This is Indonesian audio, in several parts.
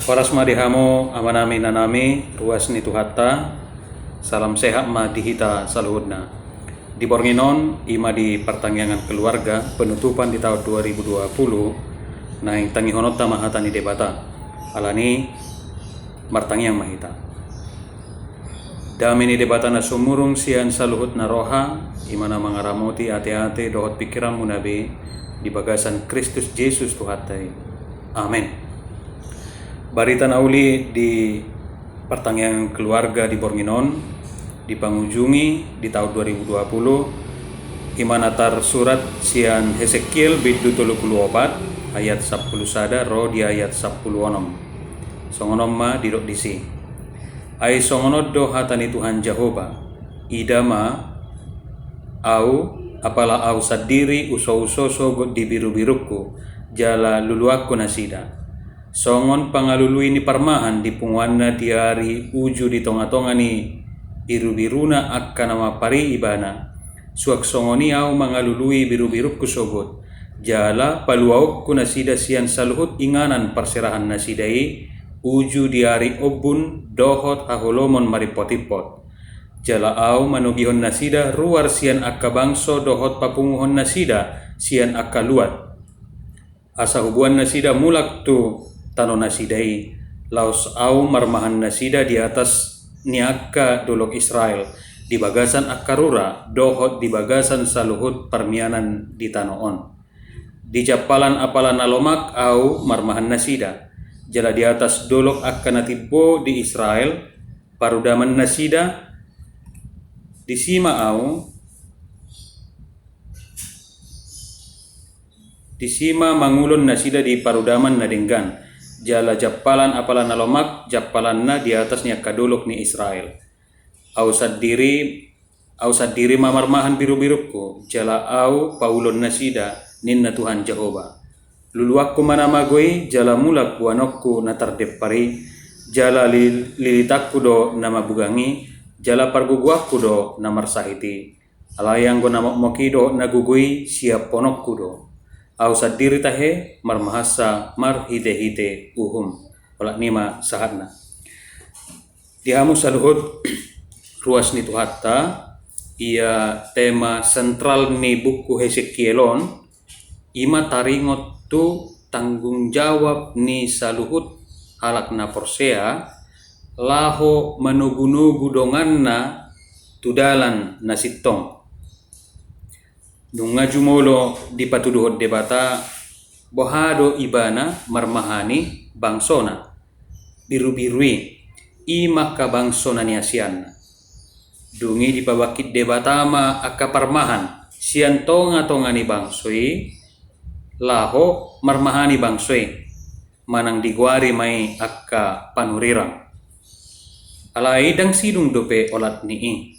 Horas madihamo amanami nanami ruas ni tuhatta salam sehat ma dihita saluhudna. Di Bornginon ima di pertanggangan keluarga penutupan di tahun 2020 naing tangihonota mahatani debata alani martangiang mahita. Dami ni debata na sumurung sian saluhut na roha imana mangaramoti ate-ate dohot pikiran munabe di bagasan Kristus Yesus tuhatai. Amin. Barita nauli di pertanggangan keluarga di Bornginon di pangunjungi di tahun 2020 imanatar surat sian Hesekiel bid 34 ayat 10 sada ro di ayat 10 onom songonom ma didok disi ai songonod do hatani Tuhan Jehova idama au apala au sadiri uso-uso sogot di biru-biruku jala luluakku nasida songon pangalului ni parmahan di punguanna diari uju di tonga-tonga ni biru-biruna akka nama pari ibana suak songoni au mangalului biru-biru kusogot jala paluauk ku nasida sian saluhut inganan perserahan nasidai uju diari obun dohot haholomon maripotipot jala au manugihon nasida ruar sian akka bangso dohot papunguhon nasida sian akka luat asa hubuan nasida mulak tu tano nasidai laos au marmahan nasida di atas niaka dolok Israel di bagasan akarura dohot di bagasan saluhut permianan di tanoon di japalan apalan alomak au marmahan nasida jala di atas dolok akka natibbo di Israel parudaman nasida di sima au di sima mangulon nasida di parudaman nadenggan jala japalan apalan alomak japalan na di atasnya kaduluk ni Israel au sadiri mamarmahan biru-biruku jala au paulon nasida ninna Tuhan Jehova luluakku manamagoi jala mulak buanokku natardepari jala lilitakku do nama bugangi jala parguguakku do namarsahiti alayang go namokmoki do nagugui siap ponokku do au sadiri tahe marmahasa marhite-hite uhum olak nima sahatna dihamu saluhut ruas ni tuhatta ia tema sentral ni buku Hesekielon ima taringot tu tanggung jawab ni saluhut halak na porsea laho manugu-nugu donganna tudalan nasitong dunga jumolo di patuduhot debata bohado ibana marmahani bangsona biru-birui imaka bangsona ni asian dungi di pabakit debatama akka parmahan sian tonga-tonga ni bangsoi laho marmahani bangsoi manang diguari mai akka panurirang alai dang sidung dope olat nii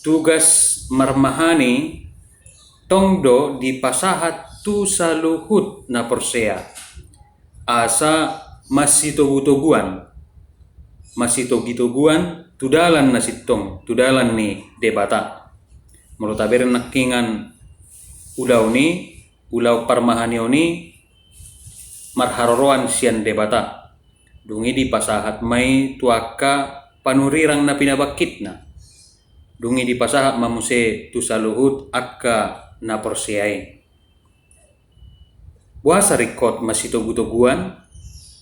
tugas marmahani tongdo di pasahat tu saluhut na porsea asa masitogutoguan tudalan na sitong tudalan ni debata mulutaber nakingan ulau parmahani oni marharoroan sian debata dungi di pasahat mai tuaka panurirang na pinabakitna dungi di pasahat mamuse tu saluhut akka na porsiai buasa rikot masitogutoguan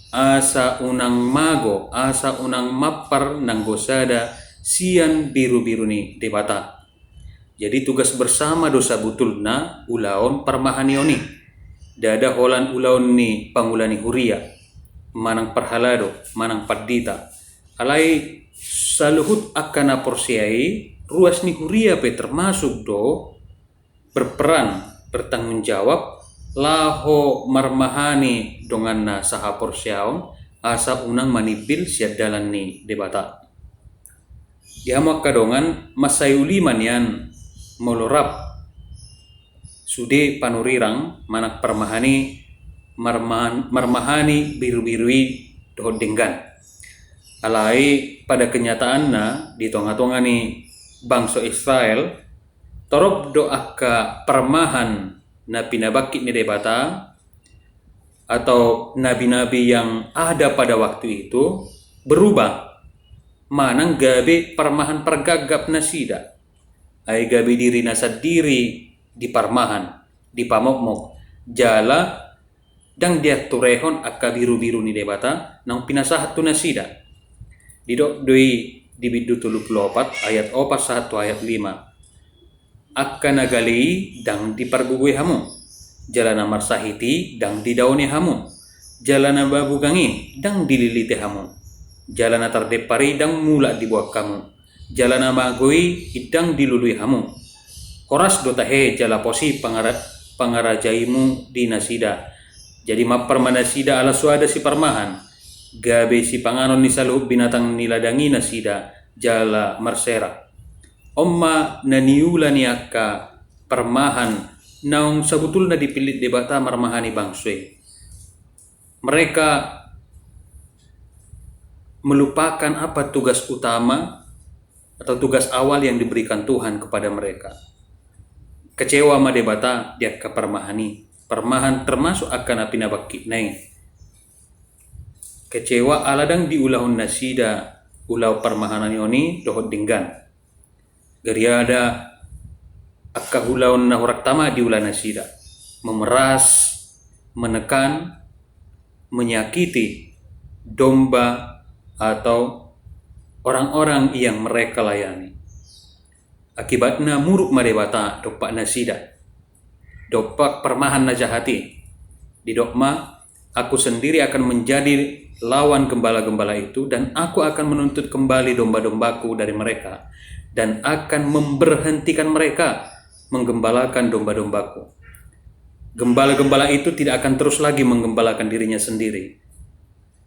asa unang mago asa unang mapar nang gosada sian biru-biru ni debata jadi tugas bersama dosa butulna ulaon parmahanioni dada holan ulaon ni pangulani huria manang parhalado manang paddita alai saluhut akka na porsiai ruas ni huria pe termasuk do berperan bertanggung jawab laho marmahani donganna saha porsiaon asa unang manibil siad dalan ni debata dihamak kadongan masayuliman yan molorap sude panurirang manak marmahani biru-birui dohot denggan alai pada kenyataanna di tonga-tonga ni bangsa Israel torop do akka parmahan na pinabakit ni debata atau nabi-nabi yang ada pada waktu itu berubah. Manang gabe permahan pergagap nasida. Ay gabe diri nasad diri di parmahan, di pamokmok, jala dang dia turehon akka biru-biru ni debata nang pinasahat tu nasida. Didok doi di bidu 34 ayat 41 ayat 5. Akka nagali dang dipargugui hamu. Jalana marsahiti dang didauni hamu. Jalana babugangi dang dililiti hamu. Jalana tardepari dang mula dibuat kamu. Jalana magoi idang dilului hamu. Horas dotahe jala posi pangarajaimu di nasida. Jadi mapar manasida ala suada si parmahan. Gabe si panganon ni saluh binatang niladangi nasida jala marsera. Omma naniula ni akka parmahan naung sabutul na dipilit debata marmahani bangswe. Mereka melupakan apa tugas utama atau tugas awal yang diberikan Tuhan kepada mereka. Kecewa ma debata dia ke parmahani. Parmahan termasuk akan api nabaki naing. Kecewa aladang di ulahun nasida ulau parmahanan yoni dohot dinggan. Gariada akka ulaun nahurak tama di ulah nasida. Memeras, menekan, menyakiti domba atau orang-orang yang mereka layani. Akibatnya muruk madebata dopak nasida. Dopak permahan najahati. Di dokma, aku sendiri akan menjadi lawan gembala-gembala itu dan aku akan menuntut kembali domba-dombaku dari mereka dan akan memberhentikan mereka menggembalakan domba-dombaku. Gembala-gembala itu tidak akan terus lagi menggembalakan dirinya sendiri.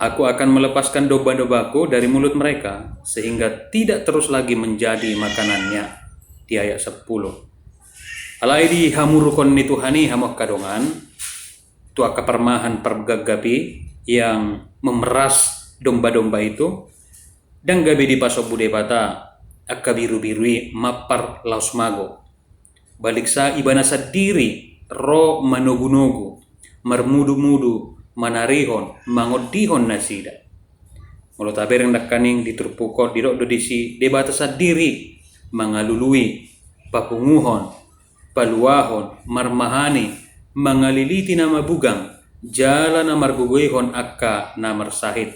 Aku akan melepaskan domba-dombaku dari mulut mereka sehingga tidak terus lagi menjadi makanannya. Di ayat 10. Alai di hamurukon ni Tuhani hamok kadongan tua kepermahan pergagapi yang memeras domba-domba itu dan gabe di pasobu debata akka biru-birui mapar laus mago. Balik sa ibana sadiri ro manogu-nogu marmudu-mudu manarihon mangodihon nasida. Mulo tabereng dakaning diturpukot didok dodisi debata sadiri mangalului papunguhon paluahon marmahani mangaliliti na mabugang jala na marguguihon akka na marsahit.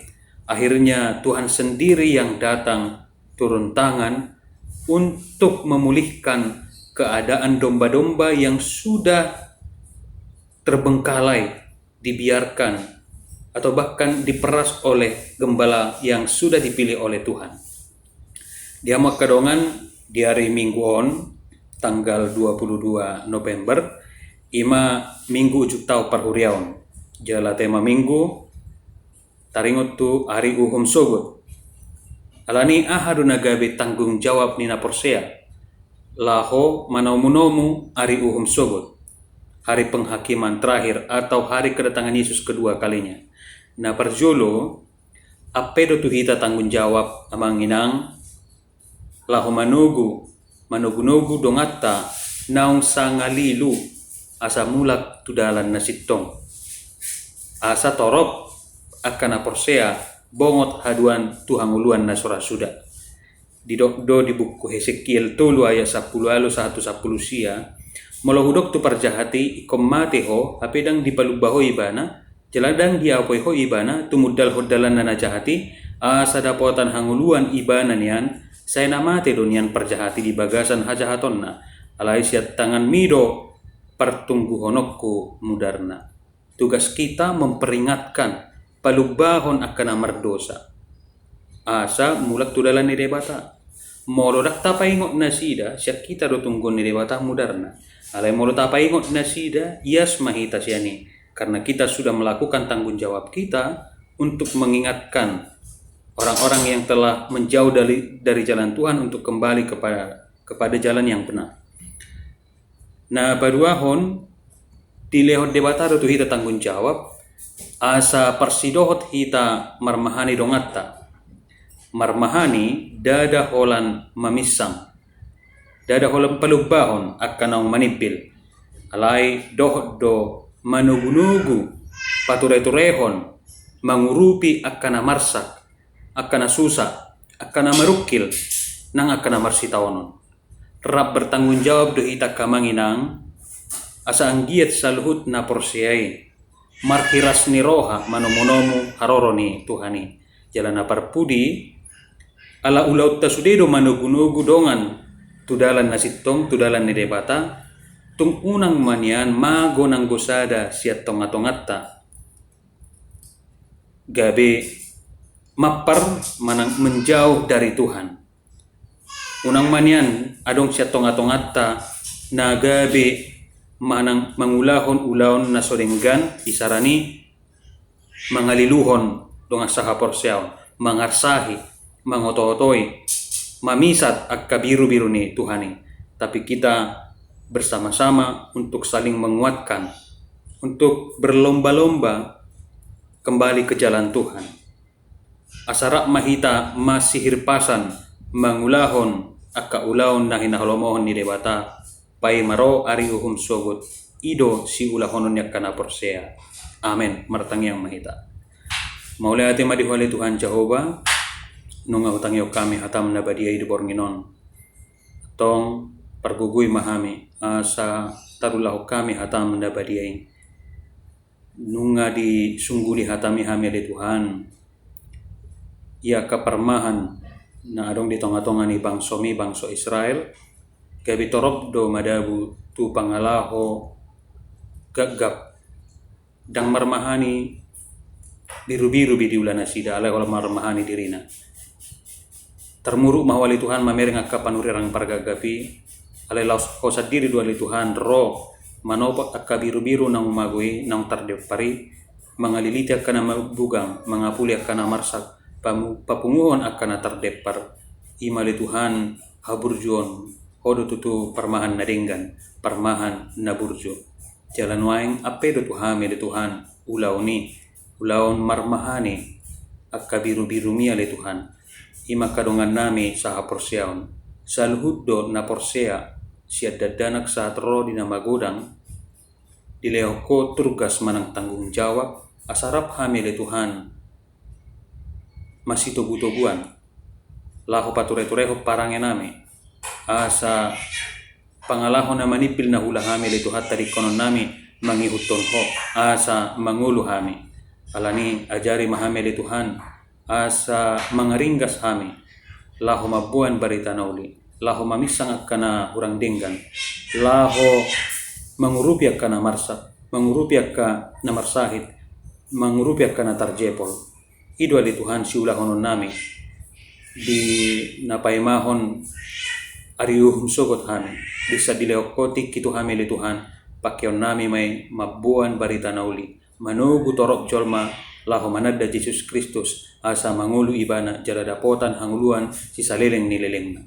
Akhirnya Tuhan sendiri yang datang turun tangan untuk memulihkan keadaan domba-domba yang sudah terbengkalai, dibiarkan atau bahkan diperas oleh gembala yang sudah dipilih oleh Tuhan. Di Hamak Kadongan di hari Mingguon tanggal 22 November ima minggu ujuk tau parhuriaon. Jala tema minggu taringot tu hari uhum sogot. Alani ahadu nagabe tanggung jawab nina porsea. Laho manaumu hari uhum sogot. Hari penghakiman terakhir atau hari kedatangan Yesus kedua kalinya. Na perjolo apedo tu hita tanggung jawab amang inang laho manugu dongata naung sangalilu asa mulak tudalan nasitong. Asa torop akan aporsea bongot haduan tuhanguluan nasora suda. Didokdo di buku Hesekiel 3 ayat 10 alu 1 sia molohudok tu parjahati ikom mate ho apedang dipalubaho ibana jeladang diapoy ho ibana tumudal hodalan na najahati asa dapotan hanguluan ibana nian saya namate donian perjahati di bagasan hajahatonna alai siat tangan mido pertungguhonokku mudarna. Tugas kita memperingatkan palubahon akan amar dosa. Asa mulak tudalan ni debata. Molodak tapaingot nasida siak kita do tunggon ni debata mudarna. Alai molo tapaingot nasida ias mahita siani karena kita sudah melakukan tanggung jawab kita untuk mengingatkan orang-orang yang telah menjauh dari jalan Tuhan untuk kembali kepada jalan yang benar. Nah, baruahon dilehot debata tu hita tanggung jawab asa persidohot hita marmahani dongatta. Marmahani dada holan mamisang. Dada holan palubahon akan ang manipil. Alai dohot do manugunugu paturay-turehon, mangurupi akkana marsak, akkana susa, akkana marukil, nang akkana marsitaonon. Rap bertanggung jawab do ita kamanginang, asa anggiat saluhut na porsiai, marhiras ni roha manomonomu haroro ni Tuhani. Jalan na parpudi, ala ulaut tasudedo manugunugu dongan, tudalan na sitong, tudalan ni debata, tung unang manian mago ng gosada siya tongatongatta. Gabi mapar manang menjauh dari Tuhan. Unang manian adong siya tongatongatta na gabi manang mangulahon-ulahon na sorenggan isarani mangaliluhon donga saha porsyaw, mangarsahi, mangototoy, mamisat ak kabiru-biru ni Tuhani. Tapi kita bersama-sama untuk saling menguatkan, untuk berlomba-lomba kembali ke jalan Tuhan. Asarak mahita masihir pasan mangulahon akka ulahon na hinaholomohon ni debata pai maro ari uhum sogut ido si ulahonon yak kana porsea. Amen. Martang yang mahita. Maulay ati madihwali Tuhan Jehova nung utang kami hatam na badiay di bornginon. Tong perguguy mahami sa tarulah kami hatam na badiay. Nunga di sungguli hatami hami di Tuhan. Ia kaparmahan na adong di tonga-tonga ni bangsomi bangso Israel. Gabi torop do madabu tu pangalaho gaggap dang marmahani biru-biru di ulana sida alay wala marmahani dirina. Termuruk mahwali Tuhan mamereng akka panurirang pargagapi alay laos kosat diri dua li Tuhan ro manopak akka biru-biru nang umagui nang tardepari mangaliliti akka na mabugang mangapuli akka na marsak papunguhon akka na tardepar imali Tuhan haburjuon hodo tutu parmahan na denggan parmahan na burjo jalan waeng apedo Tuhan mele Tuhan ulaon marmahani akka biru-biru mia le Tuhan ima kadongan nami saha porsyaon saluhuddo na porsea siya dadanak saat ro di nama godang dilehoko turgas manang tanggung jawab asarap hamile Tuhan masih tugu-tuguan laho pature-tureho parangen nami asa pangalahon na manipil na hula hamile Tuhan tadi konon nami mangihuton ho asa mangulu hami alani ajari mahamile Tuhan asa mangaringgas hami laho mabuan barita nauli laho mamisang akkana hurang denggan laho mangurupi akkana marsak mangurupi akka na marsahit mangurupi akka na tarjepol idwa di Tuhan siulahonon nami di napaimahon ariuhum sogot hami bisa dileokotik kitu hami li Tuhan pakyon nami may mabuan barita nauli manugu torok jolma laho manadda Jesus Kristus asa mangulu ibana jala dapotan hanguluan si saleleng nilelengna.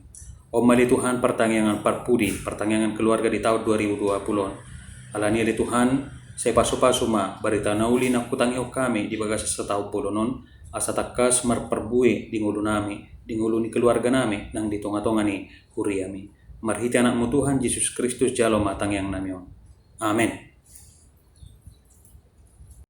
Om mali Tuhan pertangyangan parpudi, pertangyangan keluarga di tahun 2020. Alani di Tuhan, saya pasu-pasu ma barita nauli na kutangyo kami di bagas setau polonon asa takas marperbui di ngulu nami, di ngulu ni keluarga nami nang di tonga-tonga ni huriami. Marhiti anakmu Tuhan Yesus Kristus jalo matang yang namion. Amin.